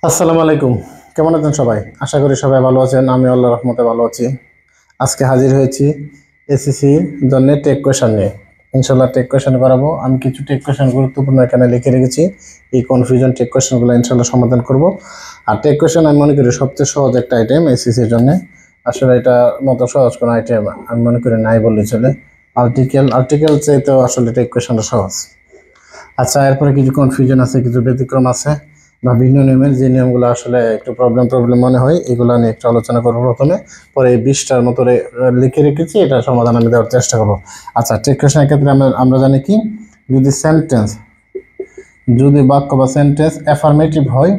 আসসালামু আলাইকুম। কেমন আছেন সবাই? আশা করি সবাই ভালো আছেন। আমি আল্লাহর রহমতে ভালো আছি। আজকে হাজির হয়েছি এসএসসির জন্য টেক কোয়েশ্চন নিয়ে। ইনশাআল্লাহ টেক কোয়েশ্চন করাবো। আমি কিছু টেক কোয়েশ্চন গুরুত্বপূর্ণ এখানে লিখে রেখেছি। এই কনফিউশন টেক কোয়েশ্চনগুলো ইনশাআল্লাহ সমাধান করব। আর টেক কোয়েশ্চন আমি মনে করি সবচেয়ে সহজ একটা আইটেম এসএসসির জন্য। আসলে এটা মতো সহজ কোনো আইটেম আমি মনে করি নাই বললেই চলে। আর্টিকেল চাইতেও আসলে টেক কোয়েশ্চনটা সহজ। আচ্ছা, এরপরে কিছু কনফিউশন আছে, কিছু ব্যতিক্রম আছে বা ভিন্ন নিয়মের যে নিয়মগুলো আসলে একটু প্রবলেম মনে হয়, এগুলো নিয়ে একটু আলোচনা করবো প্রথমে। পরে এই 20টার মতো লিখে রেখেছি, এটা সমাধান আমি দেওয়ার চেষ্টা করবো। আচ্ছা, টেক কোয়েশ্চনের ক্ষেত্রে আমরা জানি কি, যদি বাক্য বা সেন্টেন্স অ্যাফার্মেটিভ হয়,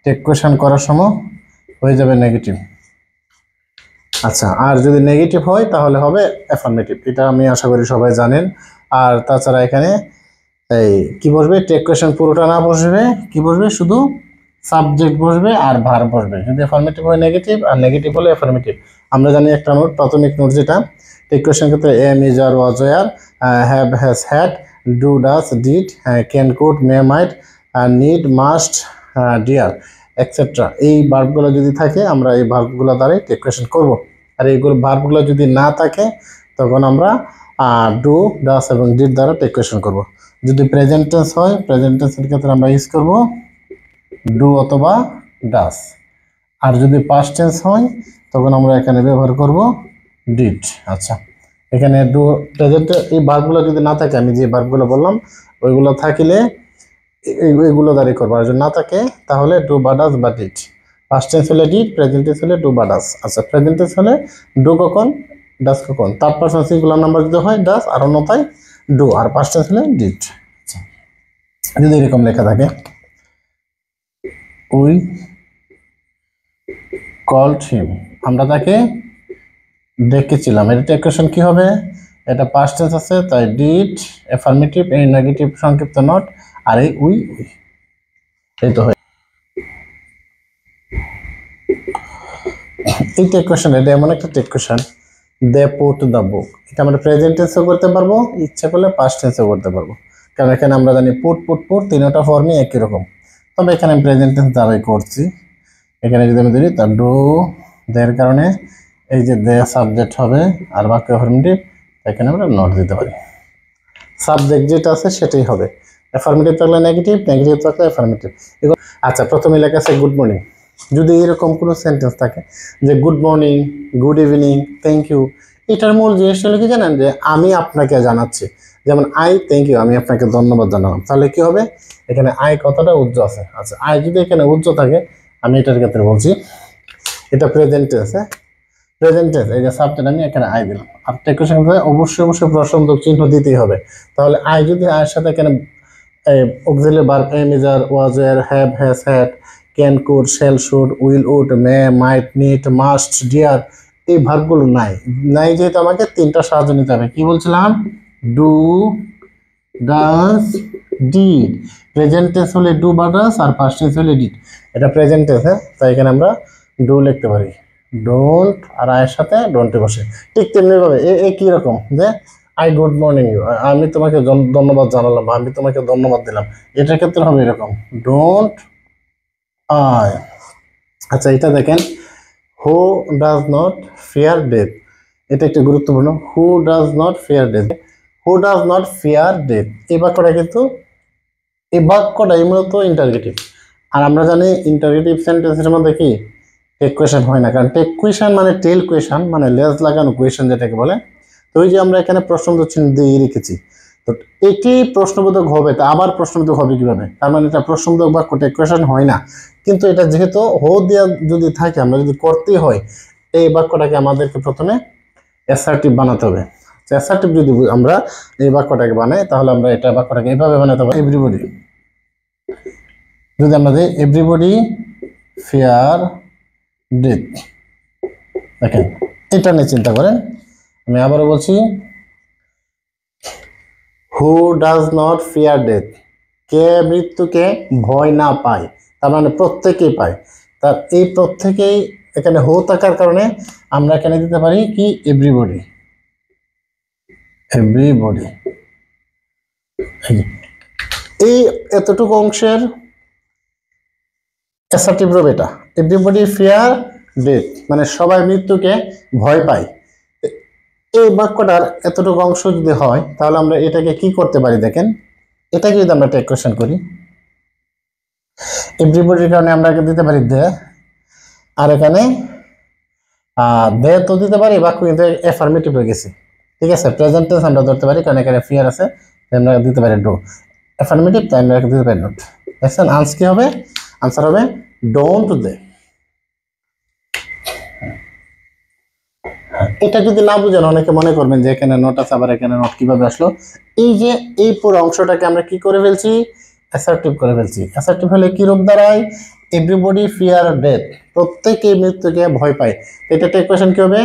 টেক কোয়েশ্চন করার সময় হয়ে যাবে নেগেটিভ। আচ্ছা, আর যদি নেগেটিভ হয় তাহলে হবে অ্যাফার্মেটিভ। এটা আমি আশা করি সবাই জানেন। আর তাছাড়া এখানে এই কি বসবে, টেক কোয়েশ্চন পুরোটা না বসবে, কি বসবে, শুধু সাবজেক্ট বসবে আর ভার্ব বসবে। যদি অ্যাফার্মেটিভ হয় নেগেটিভ, আর নেগেটিভ হলে অ্যাফার্মেটিভ। আমরা জানি একটা নোট, প্রাথমিক নোট, যেটা টেক কোয়েশ্চন ক্ষেত্রে am, is, are, was, were, have, has, had, do, does, did, can, could, may, might, need, must, dare, etcetera. এই ভার্বগুলো যদি থাকে, আমরা এই ভার্বগুলো দ্বারাই টেক কোয়েশ্চন করব। আর এইগুলো ভার্বগুলো যদি না থাকে, তখন আমরা ডু, ডাজ এবং ডিড দ্বারা টেক কোয়েশ্চন করব। যদি প্রেজেন্ট টেন্স হয়, প্রেজেন্ট টেন্সের ক্ষেত্রে আমরা ইউজ করব ডু অথবা ডাস। আর যদি পাস্ট টেন্স হয়, তখন আমরা এখানে ব্যবহার করব ডিড। আচ্ছা, এখানে ডু প্রেজেন্ট, এই ভার্বগুলো যদি না থাকে, আমি যে ভার্বগুলো বললাম ওইগুলো থাকিলে এইগুলো দ্বারাই করবো। আর যদি না থাকে তাহলে ডু বা ডাস বা ডিড। পাস্ট টেন্স হলে ডিড, প্রেজেন্ট টেন্স হলে ডু বা ডাস। আচ্ছা, প্রেজেন্ট টেন্স হলে ডু কখন, ডাস কখন। থার্ড পারসন সিঙ্গুলার নাম্বার যদি হয় ডাস, আর অন্যথায় ডু। আর পাস্ট টেন্স হলে ডিড। আচ্ছা, যদি এরকম লেখা থাকে, উই কল্ড হিম, আমরা তাকে ডেকেছিলাম, এটা টেক কোয়েশ্চন কি হবে? এটা পাস্ট টেন্স আছে, তাই ডিড, অ্যাফার্মেটিভ, এই নেগেটিভ সংক্ষিপ্ত নট, আর এই উই, এই তো হয়। এই টেক কোয়েশ্চন, এটা এমন একটা tag question, they put the book, এটা আমরা প্রেজেন্ট টেন্সও করতে পারবো, ইচ্ছা করলে পাস্ট টেন্সও করতে পারবো। কারণ এখানে আমরা জানি পুট তিনটা ফর্মই একই রকম। তবে এখানে আমি প্রেজেন্ট টেন্স দ্বারাই করছি। এখানে যদি আমি ধরি, তা ডু, দের কারণে এই যে দে সাবজেক্ট হবে, আর বাক্য অ্যাফার্মেটিভ, এখানে আমরা নট দিতে পারি। সাবজেক্ট যেটা আছে সেটাই হবে। অ্যাফার্মেটিভ থাকলে নেগেটিভ, নেগেটিভ থাকলে অ্যাফার্মেটিভ। আচ্ছা, প্রথমে লেখা আছে গুড মর্নিং। যদি এরকম কোনো সেন্টেন্স থাকে যে good morning, good evening, thank you, এটার মূল জিনিসটা কি জানেন, যে আমি আপনাকে জানাচ্ছি। যেমন আই থ্যাংক ইউ, আমি আপনাকে ধন্যবাদ জানালাম, তাহলে কি হবে, এখানে আই কথাটা উজ্জ্ব আছে। আচ্ছা, আই যদি এখানে উজ্জ্ব থাকে, আমি এটার ক্ষেত্রে বলছি, এটা প্রেজেন্ট টেন্স। হ্যাঁ, প্রেজেন্ট টেন্স, এই যে সাবজেক্ট আমি এখানে আই দিলাম। আর টেক কোয়েশ্চন অবশ্যই প্রশ্নবোধক চিহ্ন দিতেই হবে। তাহলে আই যদি আয়ের সাথে এখানে auxiliary verb am, is, are, was, were, have, has, had, can, could, shall, should, will, would, may, might, need, must, dare, এই ভার্বগুলো নাই যেহেতু আমাকে তিনটা সাহায্য নিতে হবে। কি বলছিলাম? Do, does, did. Present tense হলে ডু বা ডাজ, আর পাস্ট টেন্স হলে ডিড। এটা প্রেজেন্ট টেন্স। হ্যাঁ, তাই এখানে আমরা ডু লিখতে পারি, ডোন্ট, আর আয়ের সাথে ডোন্টে বসে। ঠিক তেমনিভাবে কি রকম, যে আই গুড মর্নিং ইউ, আমি তোমাকে ধন্যবাদ জানালাম, বা আমি তোমাকে ধন্যবাদ দিলাম, এটার ক্ষেত্রে হবে এরকম, ডোন্ট আই। আচ্ছা, এটা দেখেন, হু ডাজ নট ফিয়ার ডেথ, এটা একটা গুরুত্বপূর্ণ। হু does not fear death, who does not fear death, এই বাক্যটা কিন্তু, এই বাক্যটাই মূলত ইন্টারগেটিভ। আর আমরা জানি ইন্টারগেটিভ সেন্টেন্সের মধ্যে কি টেক কোয়েশন হয় না, কারণ টেক কোয়েশন মানে টেল কোয়েশন, মানে লেজ লাগানো কোয়েশন যেটাকে বলে। তো ওই যে আমরা এখানে প্রশ্নবোধক চিহ্ন দিয়ে রেখেছি, তো এটি প্রশ্নবোধক হবে, তা আবার প্রশ্নবোধক হবে কিভাবে? তার মানে এটা প্রশ্নবোধক বাক্য, টেক কোয়েশন হয় না। কিন্তু এটা যেহেতু হো দেওয়া যদি থাকে, আমরা যদি করতেই হয়, এই বাক্যটাকে আমাদেরকে প্রথমে অ্যাসার্টিভ বানাতে হবে। অ্যাসার্টিভ যদি আমরা এই বাক্যটাকে বানাই, তাহলে আমরা এটা বাক্যটাকে এইভাবে বানাতে পারি, এভরিবডি। যদি আমরা দিই এভরিবডি ফিয়ার ডেথ, দেখেন এটা নিয়ে চিন্তা করেন। আমি আবারও বলছি, who does not fear death, কে মৃত্যুকে ভয় না পায়, তার মানে প্রত্যেকেই পায়। তার এই প্রত্যেকেই এখানে হু থাকার কারণে আমরা এখানে দিতে পারি কি, এভরিবডি। এভরিবডি, এই এতটুকু অংশের অ্যাসার্টিভ রূপ এটা, এভরিবডি ফিয়ার ডেথ, মানে সবাই মৃত্যুকে ভয় পায়। এই বাক্যটার এতটুকু অংশ যদি হয় তাহলে আমরা এটাকে কি করতে পারি দেখেন, এটাকে যদি আমরা টেক কোয়েশ্চেন করি, এভরিবডির কারণে আমরা দিতে পারি দে, আর এখানে দে তো দিতে পারি, বাক্য কিন্তু অ্যাফার্মেটিভ হয়ে গেছে, ঠিক আছে। প্রেজেন্ট টেন্স আমরা ধরতে পারি কারণ এখানে ফিয়ার আছে, আমরা দিতে পারি ডু। অ্যাফার্মেটিভ তাই আমরা দিতে পারি নট। দেখছেন আনসার কি হবে, আনসার হবে ডোন্ট দে। এটা যদি না বুঝেন অনেকে মনে করবেন যে এখানে নোট আছে, আবার এখানে নোট কিভাবে আসলো। এই যে এই পুরো অংশটাকে আমরা কি করে ফেলছি, অ্যাসার্টিভ করে ফেলছি। অ্যাসার্টিভ হলে কি রূপ দাঁড়ায়, এভরিবডি ফিয়ার ডেথ, প্রত্যেকে মৃত্যুকে ভয় পায়। এটা টেক কোয়েশ্চেন কি হবে,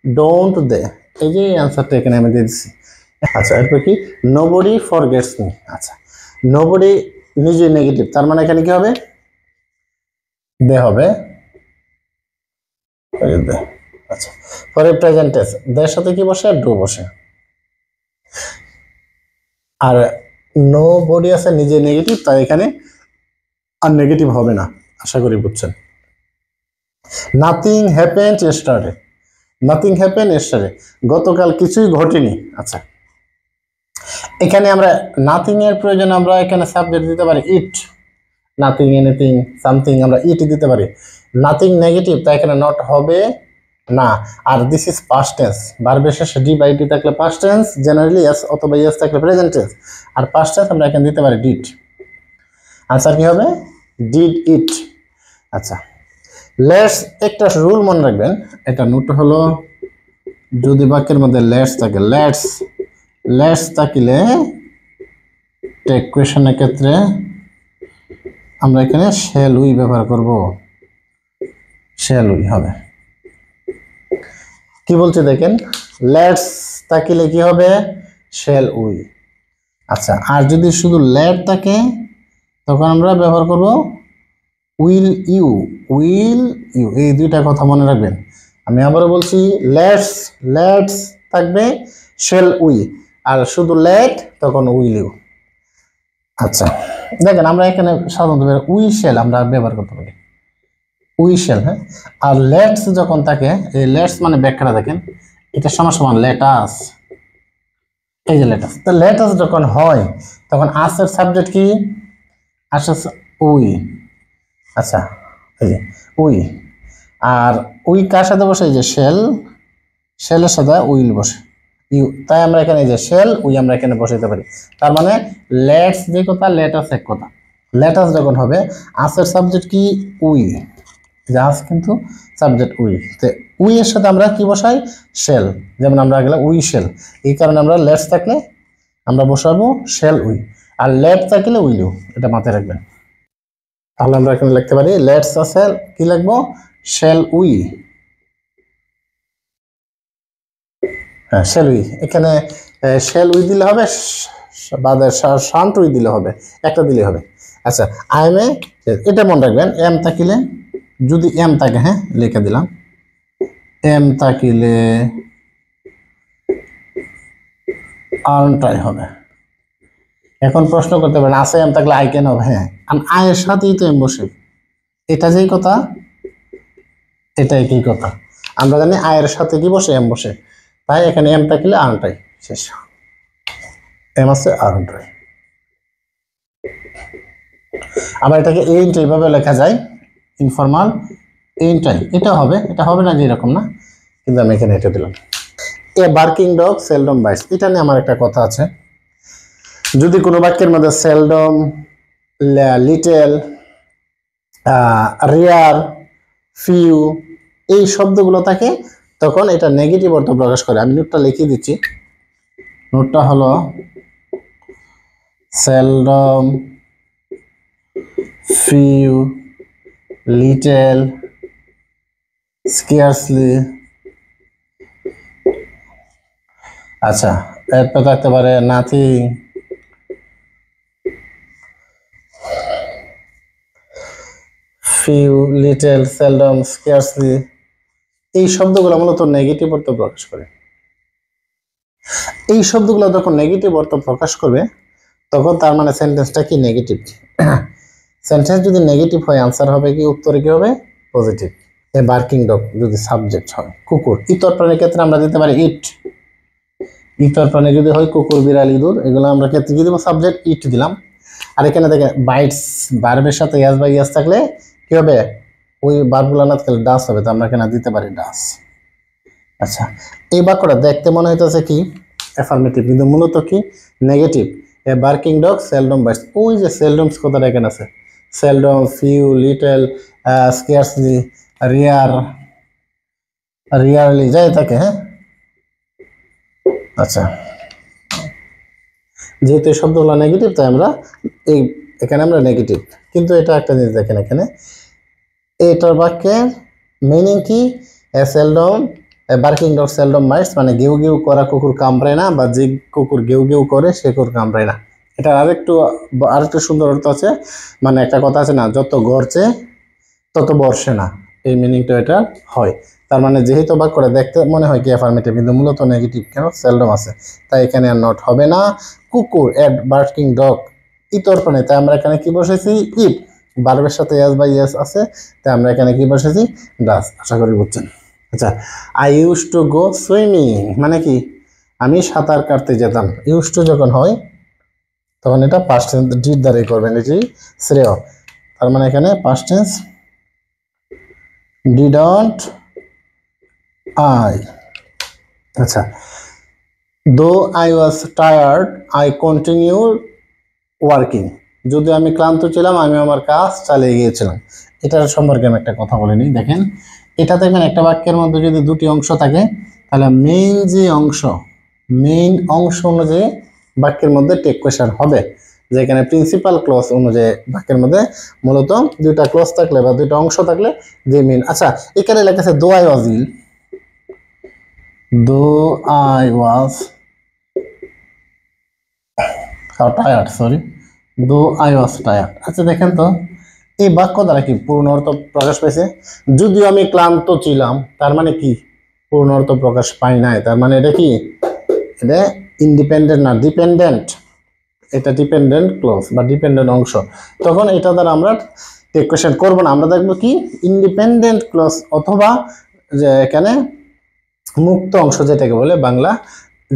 ডোন্ট দে। এই যে অ্যান্সারটা এখানে আমি দিয়ে দিচ্ছি। আচ্ছা এরপর কি, নোবডি ফরগেটস মি। আচ্ছা নোবডি নিজে নেগেটিভ, তার মানে এখানে কি হবে, দে হবে। আচ্ছা পরে প্রেজেন্ট টেন্স, দের সাথে কি বসে, ডু বসে। আর নো বডি আছে নিজে নেগেটিভ, তাই এখানে আর নেগেটিভ হবে না, আশা করি বুঝছেন। Nothing happened yesterday, nothing happened yesterday, গতকাল কিছুই ঘটেনি। আচ্ছা এখানে আমরা নাথিং এর প্রয়োজন আমরা এখানে সাবজেক্ট দিতে পারি ইট, নাথিং এনিথিং সামথিং আমরা ইট দিতে পারি। নাথিং নেগেটিভ, তাই এখানে নট হবে না। আর দিস ইজ পাস্ট টেন্স, ভার্বের শেষে ডি বাই ডি থাকলে পাস্ট টেন্স, জেনারেলি ইয়েস অথবা ইয়েস থাকলে প্রেজেন্ট টেন্স, আর পাস্ট টেন্স আমরা এখানে দিতে পারি ডিড। আনসার কি হবে, ডিড ইট। আচ্ছা লেটস, একটা রুল মনে রাখবেন, এটা নোট হলো যদি বাক্যের মধ্যে লেটস থাকে, লেটস লেটস থাকিলে টেক কোয়েশ্চনের ক্ষেত্রে আমরা এখানে শ্যাল উই ব্যবহার করব, শ্যাল উই হবে। কি বলছে দেখেন, লেটস থাকিলে কি হবে, শ্যাল উই। আচ্ছা আর যদি শুধু লেট থাকে তখন আমরা ব্যবহার করব উইল ইউ, উইল ইউ। এই দুইটা কথা মনে রাখবেন। আমি আবারও বলছি, লেটস লেটস থাকবে শ্যাল উই, আর শুধু লেট তখন উইল ইউ। আচ্ছা দেখেন আমরা এখানে সাধারণত উই শ্যাল আমরা ব্যবহার করতে পারি, উই শ্যাল। হ্যাঁ আর লেটস যখন থাকে, এই লেটস মানে ব্যাখ্যাটা দেখেন, এটা সমান সমান লেটাস, এই যে লেটাস। তো লেটাস যখন হয় তখন আসের সাবজেক্ট কি, আসে উই। আচ্ছা এই যে উই, আর উই কার সাথে বসে, এই যে শেল, শেলের সাথে উইল বসে ইউ, তাই আমরা এখানে এই যে শেল উই আমরা এখানে বসাইতে পারি। তার মানে লেটস যে কথা, লেটাস এক কথা। লেটাস যখন হবে আসের সাবজেক্ট কি, উই, জাহাজ কিন্তু সাবজেক্ট উই, তো উই এর সাথে আমরা কি বসাই, শেল। যেমন আমরা গেলাম উই শেল, এই কারণে আমরা লেটস থাকলে আমরা বসাবো শেল উই, আর লেট থাকলে উইল ইউ, এটা মাথায় রাখবেন। তাহলে আমরা এখানে লিখতে পারি লেটস আছে কি লিখবো, শেল উই। হ্যাঁ শেল উই, এখানে শেল উই দিলে হবে, বাদে শান্ত উই দিলে হবে, একটা দিলে হবে। আচ্ছা আই এম এ, এটা মনে রাখবেন, এম থাকিলে, যদি এম থাকে, হ্যাঁ লিখে দিলাম, এম থাকিলে আর্নটাই হবে। এখন প্রশ্ন করতে পারেন আছে এম থাকলে আই কেন হবে, হ্যাঁ আই এর সাথেই তো এম বসে, এটা যেই কথা এটা একই কথা। আমরা জানি আয়ের সাথে কি বসে, এম বসে, তাই এখানে এম থাকলে আর্নটাই শেষ, এম আছে আর্নটাই। আবার এটাকে এইটা এইভাবে লেখা যায়, ইনফর্মাল এইটাই, এটা হবে, এটা হবে না যে এরকম না, কিন্তু আমি এখানে এটা দিলাম। A barking dog seldom bytes, এটা নিয়ে আমার একটা কথা আছে। যদি কোনো বাক্যের মধ্যে সেলডম, লিটেল, রেয়ার, ফিউ এই শব্দগুলো থাকে তখন এটা নেগেটিভ অর্থ প্রকাশ করে। আমি নোটটা লিখিয়ে দিচ্ছি, নোটটা হলো সেলডম, ফিউ, লিটেল, স্কেয়ারসলি। আচ্ছা এরপর থাকতে পারে nothing, few, little, seldom, scarcely. এই শব্দগুলো মূলত নেগেটিভ অর্থ প্রকাশ করে। এই শব্দগুলো যখন নেগেটিভ অর্থ প্রকাশ করবে তখন তার মানে সেন্টেন্সটা কি নেগেটিভ। সেন্টেন্স যদি নেগেটিভ হয় আনসার হবে কি, উত্তরে কি হবে, পজিটিভ। এ বার্কিং ডগ যদি সাবজেক্ট হয় কুকুর। ইতর প্রাণীর ক্ষেত্রে আমরা দিতে পারি ইট। ইতর প্রাণী যদি হয় কুকুর, বিড়াল, ইঁদুর, এগুলো আমরা ক্ষেত্রে কি দিব, সাবজেক্ট ইট দিলাম। আর এখানে দেখেন বাইটস, ভার্বের সাথে ইয়াস বা ইয়াস থাকলে কি হবে, ওই ভার্বগুলো না থাকলে ডাস হবে, তো আমরা এখানে দিতে পারি ডাস। আচ্ছা, এই বাক্যটা দেখতে মনে হইতেছে কি অ্যাফার্মেটিভ, কিন্তু মূলত কি negative. A barking dog seldom bytes, ওই যে সেলডমস কথাটা এখানে আছে, সেলডম, ফিউ, লিটল, স্কেয়ারসলি, রিয়ার, রিয়ারলি যাই থাকে। হ্যাঁ, আচ্ছা, যেহেতু এই শব্দগুলো নেগেটিভ তাই আমরা এখানে আমরা নেগেটিভ। কিন্তু এটা একটা জিনিস দেখেন, এখানে এটার বাক্যের মিনিং কি, a seldom, barking dog seldom bites, মানে গেউ গেউ করা কুকুর কামড়ায় না, বা যে কুকুর গেউ গেউ করে সে কুকুর কামড়ায় না। এটা আরেকটু সুন্দর অর্থ আছে, মানে একটা কথা আছে না, যত গড়ছে তত বর্ষে না, এই মিনিংটা এটা হয়। তার মানে যেহেতু বাক্যটা দেখতে মনে হয় কি অ্যাফার্মেটিভ, কিন্তু মূলত নেগেটিভ, কেন সেলডম আছে, তাই এখানে আর নট হবে না। কুকুর, এট বার্কিং ডগ, ইতর প্রাণী, তাই আমরা এখানে কি বসেছি, ইট। ভার্বের সাথে ইয়াস বা ইয়াস আছে, তাই আমরা এখানে কি বসেছি, ডাস। আশা করি বুঝছেন। আচ্ছা, I use to go swimming, মানে কি আমি সাঁতার কাটতে যেতাম। ইউজ টু যখন হয় তখন এটা পাস্ট টেন্স ডিড দ্বারাই করবেন, এটি শ্রেয়। তার মানে এখানে পাস্ট টেন্স ডিডন্ট আই। আচ্ছা, though I was tired I continue working, যদি আমি ক্লান্ত ছিলাম আমি আমার কাজ চালিয়ে গিয়েছিলাম। এটার সম্পর্কে আমি একটা কথা বলে নিই। দেখেন, এটা দেখবেন একটা বাক্যের মধ্যে যদি দুটি অংশ থাকে, তাহলে মেইন অংশ অনুযায়ী বাক্যের মধ্যে টেক কোয়েশ্চন হবে। যেখানে প্রিন্সিপাল ক্লজ অনুযায়ী বাক্যের মধ্যে মূলত দুইটা ক্লজ থাকলে বা দুইটা অংশ থাকলে যে মেইন। আচ্ছা, এখানে লেখা আছে দো I was ill, though I was tired, sorry, though I was tired. আচ্ছা, দেখেন তো এই বাক্য দ্বারা কি পূর্ণ অর্থ প্রকাশ পাইছে? যদিও আমি ক্লান্ত ছিলাম, তার মানে কি পূর্ণ অর্থ প্রকাশ পাই নাই। তার মানে এটা কি, এটা ইন্ডিপেন্ডেন্ট না ডিপেন্ডেন্ট, এটা ডিপেন্ডেন্ট ক্লজ বা ডিপেন্ডেন্ট অংশ। তখন এটা দ্বারা আমরা টেক কোয়েশ্চন করবো না, আমরা দেখবো কি ইন্ডিপেন্ডেন্ট ক্লজ, অথবা যে এখানে মুক্ত অংশ যেটাকে বলে বাংলা,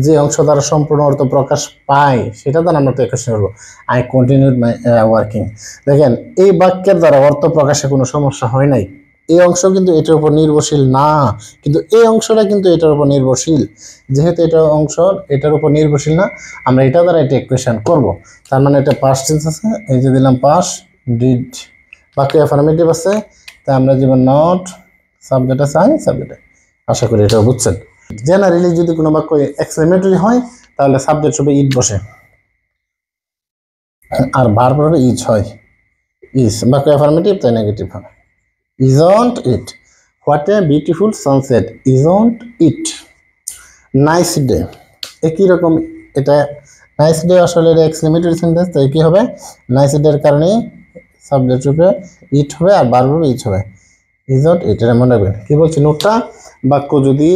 যে অংশ দ্বারা সম্পূর্ণ অর্থ প্রকাশ পায় সেটা দ্বারা আমরা টেক কোয়েশ্চন করবো। I continued my working. দেখেন, এই বাক্যের দ্বারা অর্থ প্রকাশে কোনো সমস্যা হয় নাই। এই অংশ কিন্তু এটার উপর নির্ভরশীল না, কিন্তু এই অংশটা কিন্তু এটার উপর নির্ভরশীল। যেহেতু এটা অংশ এটার উপর নির্ভরশীল না, আমরা এটা দ্বারা টেক কোয়েশ্চন করব। তার মানে এটা পাস্ট টেন্স আছে, এই যে দিলাম পাস্ট ডিড, বাকি অ্যাফার্মেটিভ আছে, তাই আমরা দিব নট, সাবজেক্ট আছে আই, সাবজেক্ট। আশা করি এটা বুঝছেন। জেনারেলি যদি কোনো বাক্য এক্সক্লেমেটরি হয় তাহলে সাবজেক্ট রূপে ইট বসে, আর ভার্ব রূপে ইজ হয়, ইজ। বাক্য অ্যাফার্মেটিভ তাই নেগেটিভ হবে। Isn't it, what a beautiful sunset, isn't it. Nice day, একই রকম, এটা নাইস ডে আসলে এটা এক্সক্লেমেটরি সেন্টেন্স, তাই কি হবে, নাইস ডের কারণে সাবজেক্ট রূপে ইট হবে আর ভার্ব রূপে ইজ হবে। ইজন্ট ইট, এটা মনে রাখবেন। কি বলছি নোটটা, বাক্য যদি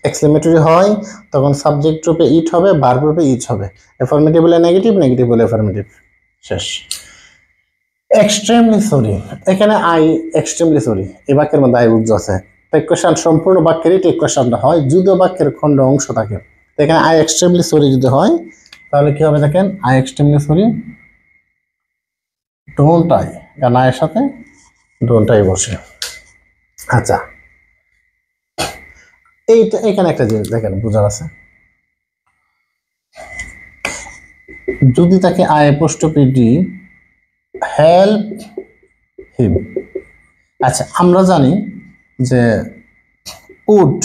এক্সক্লেমেটরি হয় তখন সাবজেক্ট রূপে ইট হবে, ভার্ব রূপে ইজ হবে। অ্যাফার্মেটিভ বলে নেগেটিভ, নেগেটিভ বলে অ্যাফার্মেটিভ। শেষ। এক্সট্রিমলি সরি, এখানে আই এক্সট্রিমলি সরি, এই বাক্যের মধ্যে আই উজ্জ আছে। টেক কোয়েশ্চন সম্পূর্ণ বাক্যেরই টেক কোয়েশ্চনটা হয়, যদিও বাক্যের খণ্ড অংশ থাকে। এখানে আই এক্সট্রিমলি সরি যদি হয় তাহলে কি হবে, দেখেন I extremely sorry don't I, কারণ আয়ের সাথে ডোন্ট আই বসে। আচ্ছা, এইটা এখানে একটা জিনিস দেখেন বোঝার আছে, যদি তাকে I apostrophe D help him. আচ্ছা, আমরা জানি যে উড,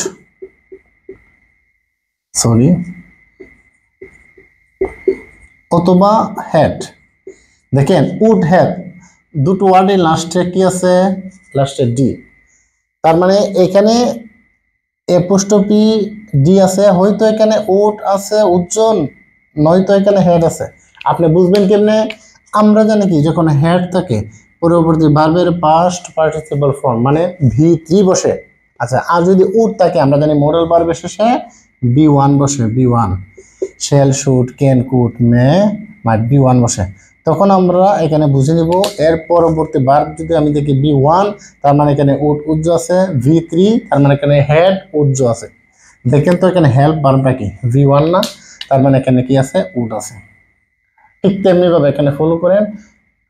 সরি, অথবা হ্যাড। দেখেন উড হ্যাড দুটো ওয়ার্ডে লাস্টে কি আছে, লাস্টে ডি। তার মানে এখানে অ্যাপোস্ট্রফি ডি আছে, হয়তো এখানে উড আছে উজ্জ্বল, নয়তো এখানে হেড আছে। আপনি বুঝবেন কেমনে, আমরা জানি কি যখন হেড থাকে পরবর্তী ভার্বের পাস্ট পার্টিসিপল ফর্ম মানে V3 বসে। আচ্ছা, আর যদি উড থাকে আমরা জানি মোডাল ভার্বের শেষে B1 বসে, B1। Shall, should, can, could, may, might, B1 বসে। তখন আমরা এখানে বুঝে নিব এর পরবর্তী বার যদি আমি দেখি V1 তার মানে এখানে উজ্জ আছে, V3 তার মানে এখানে হেড উজ্জ আছে। দেখেন তো এখানে হেল্প বারটা কি V1 না, তার মানে এখানে কি আছে উড আছে। ঠিক তেমনি ভাবে এখানে ফলো করেন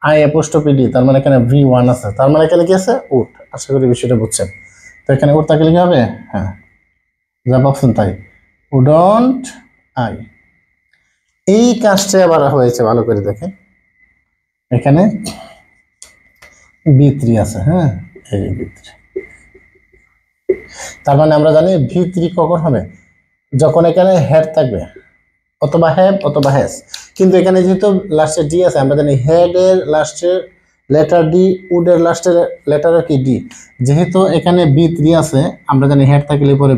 I'∧PD তার মানে এখানে V1 আছে, তার মানে এখানে কি আছে উড। আশা করি বিষয়টা বুঝছেন। তো এখানে উড থাকলে কি হবে, হ্যাঁ যাব অপশন তাই উডন্ট আই। এই কাজটা আবার হয়েছে ভালো করে দেখেন, এখানে V3 আছে, হ্যাঁ এই V3, তার মানে আমরা জানি V3 কখন হবে, যখন এখানে হেড থাকবে অথবা হ্যাভ অথবা হ্যাজ। কিন্তু এখানে যেহেতু লাস্টে ডি আছে, আমরা জানি হেড এর লাস্টের লেটার ডি, উড এর লাস্টের লেটার কি ডি। যেহেতু এখানে V3 আছে, আমরা জানি হেড থাকলে পরে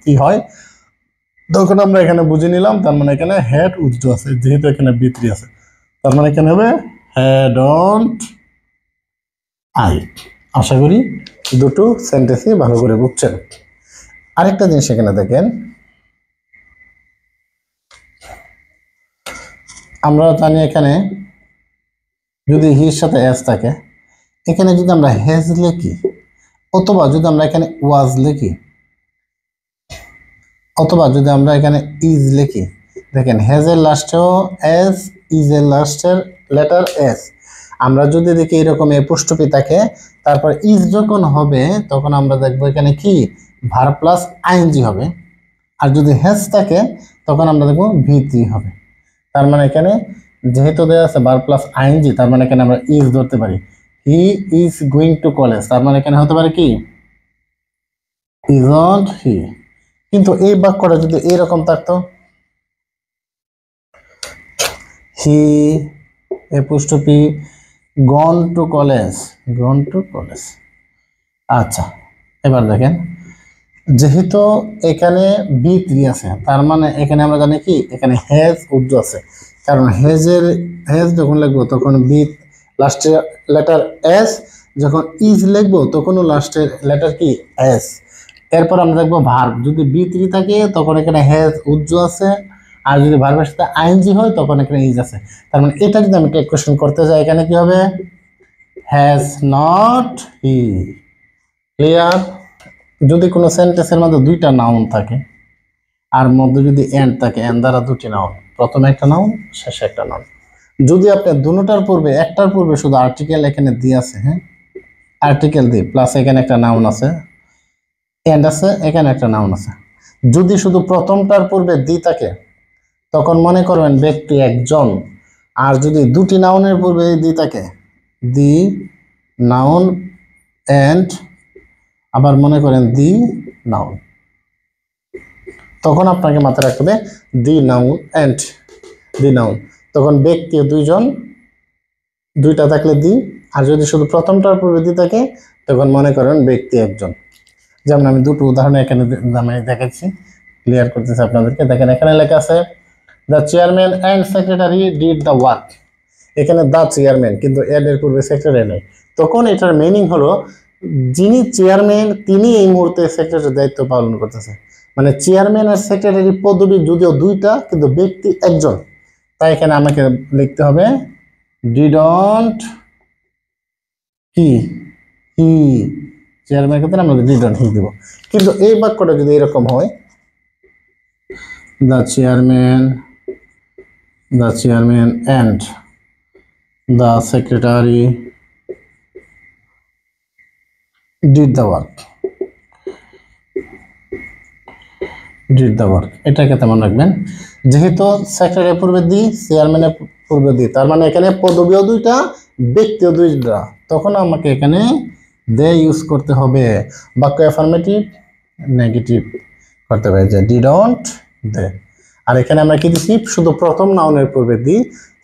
কি হয়, তখন আমরা এখানে বুঝে নিলাম তার মানে এখানে হেড উজ্জ আছে, যেহেতু এখানে V3 আছে, তার মানে এখানে হবে হেডন্ট আই। আশা করি দুটো সেন্টেন্সই ভালো করে বুঝছেন। আরেকটা জিনিস এখানে দেখেন, আমরা জানি এখানে যদি হির সাথে এস থাকে, এখানে যদি আমরা হেজ লিখি অথবা যদি আমরা এখানে ওয়াজ লিখি অথবা যদি আমরা এখানে ইজ লিখি, দেখেন হেজের লাস্টেও এস, ইজের লাস্টের লেটার এস। আমরা যদি দেখি এরকম এপোস্ট্রফি থাকে, তারপর ইজ যখন হবে তখন আমরা দেখবো এখানে কি ভার্ব প্লাস আইএনজি হবে। আর যদি হেজ থাকে তখন আমরা দেখবো V3 হবে। তার মানে এখানে যেহেতু দেওয়া আছে ভার্ব প্লাস আইএনজি, তার মানে এখানে আমরা ইজ ধরতে পারি। He is going to college, তার মানে এখানে হতে পারে কি ইজন্ট হি। কিন্তু এই বাক্যটা যদি এরকম থাকতো, he apostrophe gone to college, gone to college. আচ্ছা এবার দেখেন, যেহেতু এখানে V3 আছে, তার মানে এখানে আমরা জানি কি এখানে হেজ উজ্জ আছে, কারণ হেজ যখন লিখবো তখন বি লাস্টের লেটার এস, যখন ইজ লিখবো তখনও লাস্টের লেটার কি এস। এরপর আমরা দেখবো ভার্ব, যদি V3 থাকে তখন এখানে হেজ উজ্জ আছে, আর যদি ভার্বের সাথে আইএনজি হয় তখন এখানে ইজ আছে। তার মানে এটা যদি আমি কোশ্চেন করতে যাই, এখানে কি হবে হ্যাজ নট হি। ক্লিয়ার? যদি কোনো সেন্টেন্সের মধ্যে দুইটা নাউন থাকে আর মধ্যে যদি এন্ড থাকে, এন্ড দ্বারা দুটি নাউন, প্রথমে একটা নাউন শেষে একটা নাউন, যদি আপনি দুটোটার পূর্বে একটার পূর্বে শুধু আর্টিকেল এখানে দিয়ে আছে, হ্যাঁ আর্টিকেল দিয়ে প্লাস এখানে একটা নাউন আছে, এন্ড আছে, এখানে একটা নাউন আছে, যদি শুধু প্রথমটার পূর্বে দি থাকে তখন মনে করবেন ব্যক্তি একজন। আর যদি দুটি নাউনের পূর্বে দি থাকে, দি নাউন এন্ড আবার মনে করেন দি নাউন, তখন আপনাকে মাথায় রাখতে হবে the noun and the noun, তখন ব্যক্তি দুইজন, দুইটা থাকলে দি, আর যদি শুধু প্রথমটার পূর্বে দি থাকে তখন মনে করেন ব্যক্তি একজন। যেমন আমি দুটো উদাহরণ এখানে দেখাচ্ছি, ক্লিয়ার করতেছি আপনাদেরকে। দেখেন এখানে লেখা আছে the chairman and secretary did the work. এখানে দ্য চেয়ারম্যান, কিন্তু এর পূর্বে সেক্রেটারি নেই, তখন এটার মিনিং হলো যিনি চেয়ারম্যান তিনি এই মুহূর্তে সেক্রেটারির দায়িত্ব পালন করতেছে। মানে চেয়ারম্যান আর সেক্রেটারি পদবি যদিও দুইটা, কিন্তু ব্যক্তি একজন, তাই এখানে আমাকে লিখতে হবে ডিডন্ট কি হি। চেয়ারম্যান ক্ষেত্রে আমরা ডিডন্ট হি দিব। কিন্তু এই বাক্যটা যদি এরকম হয়, the chairman and the secretary did the work, এটাকে তেমন রাখবেন। যেহেতু সেক্রেটারি পূর্বে দি, চেয়ারম্যানের পূর্বে দি, তার মানে এখানে পদবিও দুইটা, ব্যক্তিও দুইটা, তখন আমাকে এখানে দে ইউজ করতে হবে। বাক্য অ্যাফার্মেটিভ নেগেটিভ করতে হবে, যে ডিডন্ট দে। আর এখানে আমরা কি দিচ্ছি, শুধু প্রথম নাউনের পূর্বে the,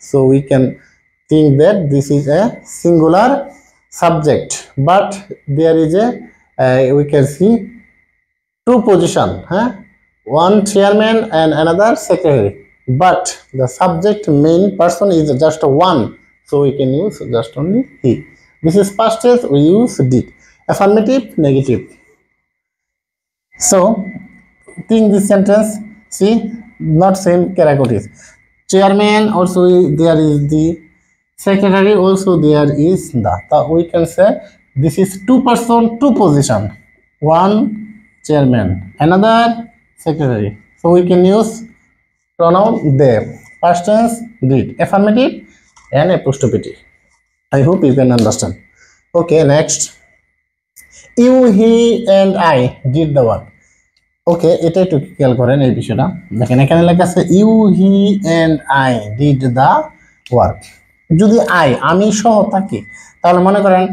so we can think that this is a singular subject, but there is a we can see two position, one chairman and another secretary, but the subject main person is just one, so we can use just only he. This is past tense, we use did. Affirmative, negative. So think this sentence, see, not same characters. chairman also there is the secretary also there is the. So we can say this is two person, two position, one chairman, another secretary. So we can use pronoun they, past tense did, affirmative and apostrophe. I hope you can understand. Okay, next, you, he and I did the work. ওকে, এটা একটু খেয়াল করেন এই বিষয়টা। দেখেন এখানে লেখা আছে you, he and I did the work. যদি আমি সহ থাকি তাহলে মনে করেন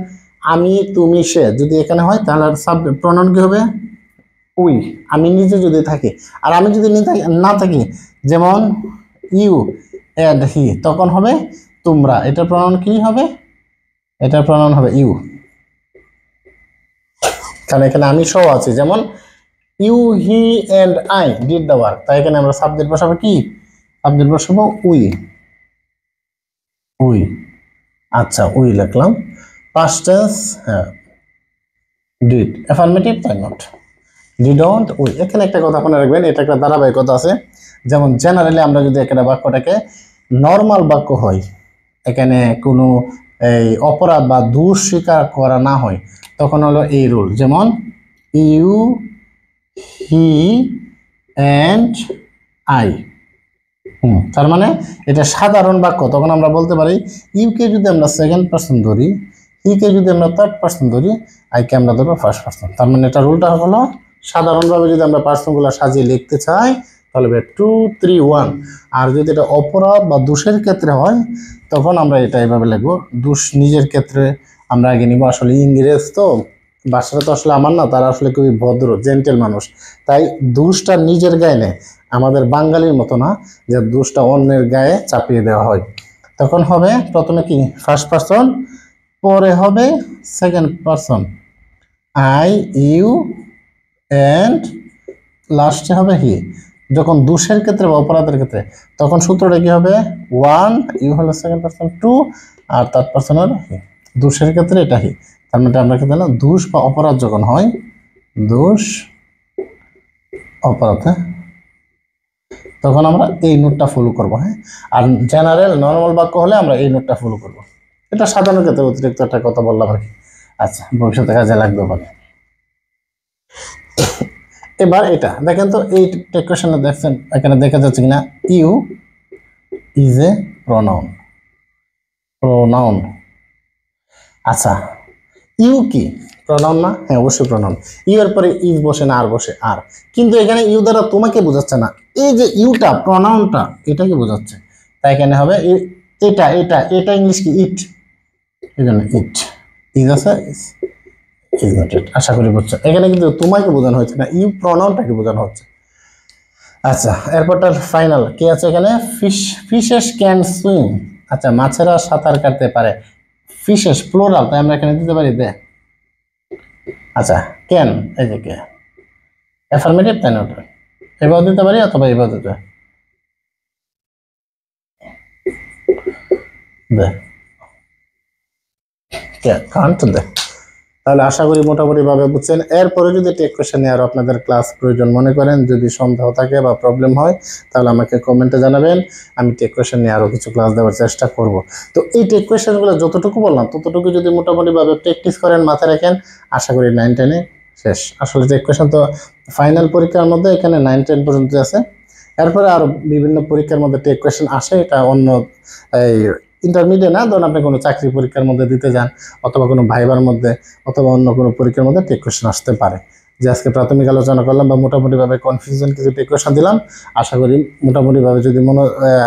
আমি, তুমি, সে যদি এখানে হয় তাহলে সাবজেক্ট প্রনাউন কি হবে? উই। আমি নিজে যদি থাকি, আর আমি যদি না থাকি, যেমন ইউ এন্ড হি, তখন হবে তোমরা। এটার প্রনাউন কি হবে? এটার প্রনাউন হবে ইউ, কারণ এখানে আমি সহ আছি। যেমন you, he and I did the work, তাই এখানে আমরা সাবজেক্ট বসাবো কি? সাবজেক্ট বসাবো উই। উই, আচ্ছা উই লিখলাম। পাস্ট টেন্স ডিড, অ্যাফার্মেটিভ তাই নট, ডিডন্ট উই। এখানে একটা কথা মনে রাখবেন, এটা একটা ধারাবাহিকতা আছে। যেমন জেনারেলি আমরা যদি একটা বাক্যটাকে নর্মাল বাক্য হয়, এখানে কোনো এই অপরাধ বা দোষ স্বীকার করা না হয়, তখন হলো এই রুল। যেমন ইউ, হি এন্ড আই, তার মানে এটা সাধারণ বাক্য। তখন আমরা বলতে পারি ইউকে যদি আমরা সেকেন্ড পার্সন ধরি, হিকে যদি আমরা থার্ড পার্সন ধরি, আইকে আমরা ধরবো ফার্স্ট পার্সন। তার মানে এটা রুলটা হলো সাধারণভাবে যদি আমরা পার্সনগুলো সাজিয়ে লিখতে চাই তাহলে 2, 3, 1। আর যদি এটা অপরাধ বা দোষের ক্ষেত্রে হয় তখন আমরা এটা এইভাবে লিখবো। দোষ নিজের ক্ষেত্রে আমরা আগে নিব। আসলে ইংরেজ তো ভাষাটা তো আসলে আমার না, তারা আসলে খুবই ভদ্র জেন্টেল মানুষ, তাই দোষটা নিজের গায়ে নেয়। আমাদের বাঙালির মতো না যে দোষটা অন্যের গায়ে চাপিয়ে দেওয়া হয়। তখন হবে প্রথমে কি ফার্স্ট পার্সন, পরে হবে second person I, you and লাস্টে হবে হি। যখন দোষের ক্ষেত্রে বা অপরাধের ক্ষেত্রে তখন সূত্রটা কি হবে? 1, ইউ হলো সেকেন্ড পার্সন, 2 আর থার্ড পার্সন হলো হি। দোষের ক্ষেত্রে এটা হি। তার মানে আমরা কি দিলাম? দোষ বা অপরাধ যখন হয়, দোষ অপরাধ, তখন আমরা এই নোটটা ফলো করবো। হ্যাঁ, আর জেনারেল নর্মাল বাক্য হলে আমরা এই নোটটা ফলো করবো। এটা সাধারণ ক্ষেত্রে অতিরিক্ত একটা কথা বললাম আর কি। আচ্ছা, ভবিষ্যতে কাজে লাগবে পারে। এবার এটা দেখেন তো, এই টেকশনে দেখছেন এখানে দেখা যাচ্ছে কিনা? You is a pronoun. Pronoun, আচ্ছা ইউ কি প্রনাউন না? হ্যাঁ, অবশ্যই প্রনাউন। ইউ এর পরে ইজ বসে না, আর বসে আর। কিন্তু এখানে ইউ দ্বারা তোমাকে বোঝাচ্ছে না, এই যে ইউটা প্রনাউনটা এটাকে বোঝাচ্ছে। তাই এখানে হবে এটা এটা এটা ইংলিশ কি? ইট। এই জন্য ইট, ইজ আছে, ইজ নট ইট। আশা করি বুঝছো। এখানে কিন্তু তোমাকে বোঝানো হচ্ছে না, ইউ প্রনাউনটাকে বোঝানো হচ্ছে। আচ্ছা, এরপরটার ফাইনাল কি আছে এখানে? Fishes can swim. আচ্ছা, মাছেরা সাঁতার কাটতে পারে। ফিশেস প্লুরাল, তাই আমরা এখানে দিতে পারি দে। আচ্ছা, ক্যান, এই যে কে অ্যাফার্মেটিভ, তাই নট, এবার দিতে পারি অথবা এবার দিতে দে, কান্ট দে। তাহলে আশা করি মোটামুটিভাবে বুঝছেন। এরপরে যদি টেক কোয়েশ্চেনে আরও আপনাদের ক্লাস প্রয়োজন মনে করেন, যদি সন্দেহ থাকে বা প্রবলেম হয়, তাহলে আমাকে কমেন্টে জানাবেন। আমি টেক কোয়েশ্চেন নিয়ে আরও কিছু ক্লাস দেওয়ার চেষ্টা করব। তো এই টেক কোয়েশ্চেনগুলো যতটুকু বললাম ততটুকু যদি মোটামুটিভাবে প্র্যাকটিস করেন, মাথায় রাখেন, আশা করি 9, 10-এ শেষ। আসলে টেক কোয়েশ্চেন তো ফাইনাল পরীক্ষার মধ্যে এখানে 9, 10 পর্যন্ত আছে। এরপরে আরও বিভিন্ন পরীক্ষার মধ্যে টেক কোয়েশ্চেন আসে। এটা অন্য এই ইন্টারমিডিয়েট না, ধরুন আপনি কোনো চাকরি পরীক্ষার মধ্যে দিতে যান, অথবা কোনো ভাইবার মধ্যে, অথবা অন্য কোনো পরীক্ষার মধ্যে টেক কোয়েশ্চেন আসতে পারে। যে আজকে প্রাথমিক আলোচনা করলাম বা মোটামুটিভাবে কনফিউশন কিছু টেক কোয়েশ্চেন দিলাম, আশা করি মোটামুটিভাবে যদি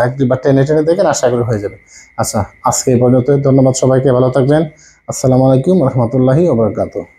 এক দুইবার টেনে দেখেন, আশা করি হয়ে যাবে। আচ্ছা, আজকে এই পর্যন্ত। ধন্যবাদ সবাইকে, ভালো থাকবেন। আসসালামু আলাইকুম রহমতুল্লাহি ওয়া বারাকাতুহু।